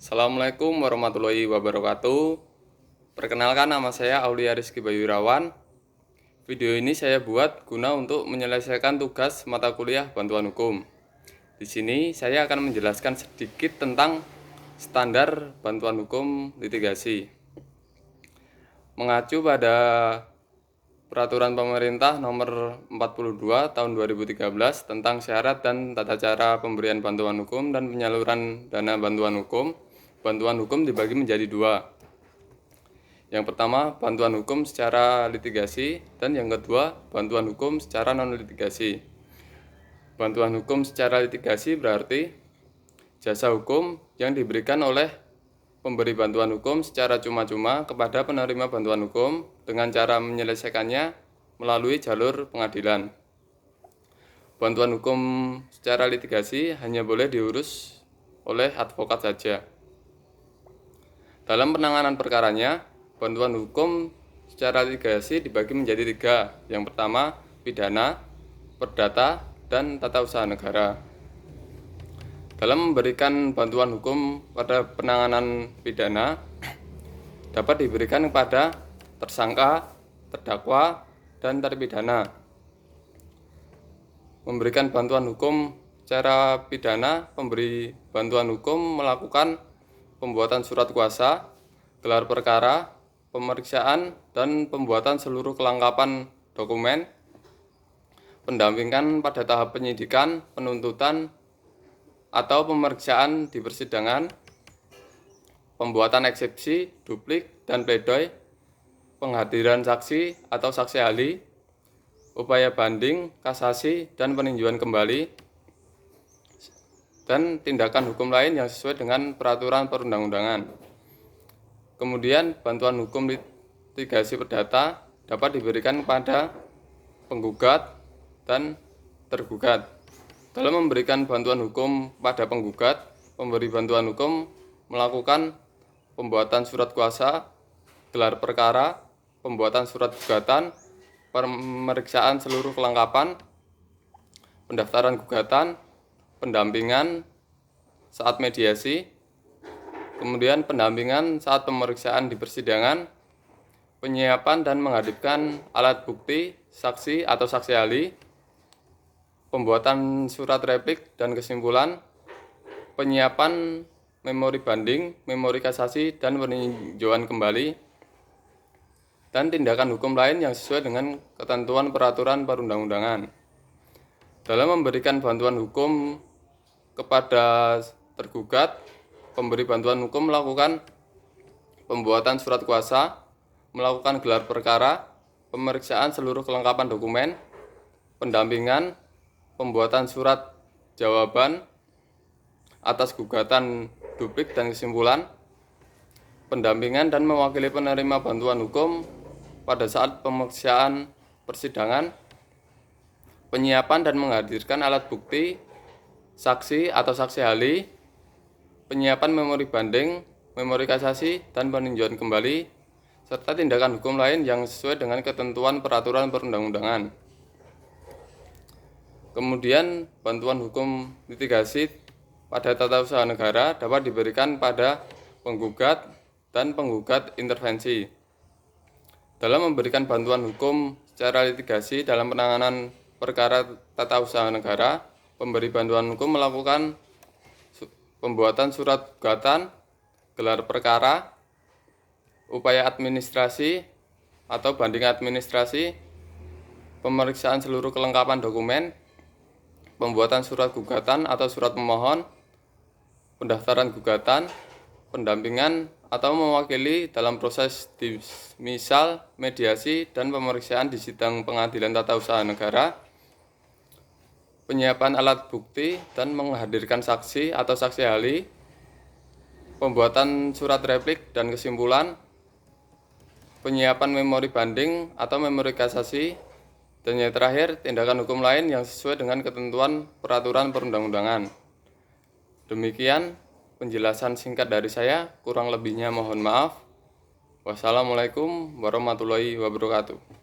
Assalamualaikum warahmatullahi wabarakatuh. Perkenalkan, nama saya Aulia Rizky Bayurawan. Video ini saya buat guna untuk menyelesaikan tugas mata kuliah bantuan hukum. Di sini saya akan menjelaskan sedikit tentang standar bantuan hukum litigasi. Mengacu pada Peraturan Pemerintah Nomor 42 Tahun 2013 tentang syarat dan tata cara pemberian bantuan hukum dan penyaluran dana bantuan hukum dibagi menjadi dua. Yang pertama, bantuan hukum secara litigasi, dan yang kedua, bantuan hukum secara non-litigasi. Bantuan hukum secara litigasi berarti jasa hukum yang diberikan oleh pemberi bantuan hukum secara cuma-cuma kepada penerima bantuan hukum dengan cara menyelesaikannya melalui jalur pengadilan. Bantuan hukum secara litigasi hanya boleh diurus oleh advokat saja. Dalam penanganan perkaranya, bantuan hukum secara litigasi dibagi menjadi tiga. Yang pertama, pidana, perdata, dan tata usaha negara. Dalam memberikan bantuan hukum pada penanganan pidana, dapat diberikan kepada tersangka, terdakwa, dan terpidana. Memberikan bantuan hukum secara pidana, pemberi bantuan hukum melakukan pembuatan surat kuasa, gelar perkara, pemeriksaan, dan pembuatan seluruh kelengkapan dokumen, pendampingan pada tahap penyidikan, penuntutan, atau pemeriksaan di persidangan, pembuatan eksepsi, duplik, dan pledoi, penghadiran saksi atau saksi ahli, upaya banding, kasasi, dan peninjauan kembali, dan tindakan hukum lain yang sesuai dengan peraturan perundang-undangan. Kemudian, bantuan hukum litigasi perdata dapat diberikan kepada penggugat dan tergugat. Dalam memberikan bantuan hukum pada penggugat, pemberi bantuan hukum melakukan pembuatan surat kuasa, gelar perkara, pembuatan surat gugatan, pemeriksaan seluruh kelengkapan, pendaftaran gugatan, pendampingan saat mediasi, kemudian pendampingan saat pemeriksaan di persidangan, penyiapan dan menghadirkan alat bukti, saksi atau saksi ahli, pembuatan surat replik dan kesimpulan, penyiapan memori banding, memori kasasi, dan peninjauan kembali, dan tindakan hukum lain yang sesuai dengan ketentuan peraturan perundang-undangan. Dalam memberikan bantuan hukum kepada tergugat, pemberi bantuan hukum melakukan pembuatan surat kuasa, melakukan gelar perkara, pemeriksaan seluruh kelengkapan dokumen, pendampingan, pembuatan surat jawaban atas gugatan duplik dan kesimpulan, pendampingan dan mewakili penerima bantuan hukum pada saat pemeriksaan persidangan, penyiapan dan menghadirkan alat bukti, saksi atau saksi ahli, penyiapan memori banding, memori kasasi, dan peninjauan kembali, serta tindakan hukum lain yang sesuai dengan ketentuan peraturan perundang-undangan. Kemudian, bantuan hukum litigasi pada tata usaha negara dapat diberikan pada penggugat dan penggugat intervensi. Dalam memberikan bantuan hukum secara litigasi dalam penanganan perkara tata usaha negara, pemberi bantuan hukum melakukan pembuatan surat gugatan, gelar perkara, upaya administrasi atau banding administrasi, pemeriksaan seluruh kelengkapan dokumen, pembuatan surat gugatan atau surat pemohon, pendaftaran gugatan, pendampingan atau mewakili dalam proses misal, mediasi, dan pemeriksaan di sidang pengadilan tata usaha negara, penyiapan alat bukti dan menghadirkan saksi atau saksi ahli, pembuatan surat replik dan kesimpulan, penyiapan memori banding atau memori kasasi, dan yang terakhir, tindakan hukum lain yang sesuai dengan ketentuan peraturan perundang-undangan. Demikian penjelasan singkat dari saya, kurang lebihnya mohon maaf. Wassalamualaikum warahmatullahi wabarakatuh.